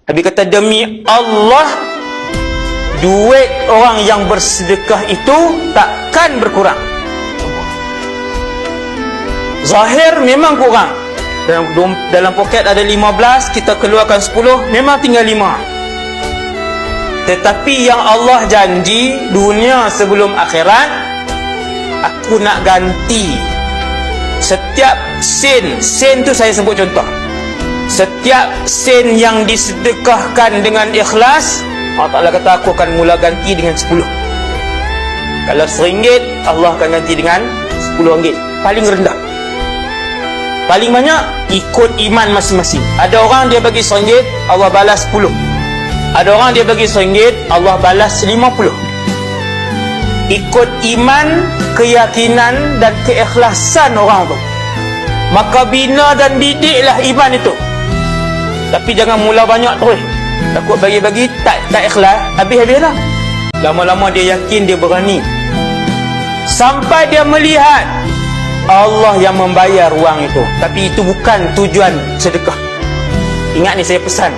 Nabi kata, demi Allah, duit orang yang bersedekah itu takkan berkurang. Zahir memang kurang. Dalam poket ada 15, kita keluarkan 10, memang tinggal 5. Tetapi yang Allah janji, dunia sebelum akhirat, aku nak ganti setiap sen tu saya sebut contoh. Setiap sen yang disedekahkan dengan ikhlas, Allah Ta'ala kata aku akan mula ganti dengan 10. Kalau RM1, Allah akan ganti dengan RM10. Paling rendah. Paling banyak ikut iman masing-masing. Ada orang dia bagi RM1, Allah balas 10. Ada orang dia bagi RM1, Allah balas 50. Ikut iman, keyakinan dan keikhlasan orang tu. Maka bina dan didiklah iman itu. Tapi jangan mula banyak terus. Takut bagi-bagi tak ikhlas, habis-habislah. Lama-lama dia yakin, dia berani. Sampai dia melihat Allah yang membayar wang itu. Tapi itu bukan tujuan sedekah. Ingat ni saya pesan.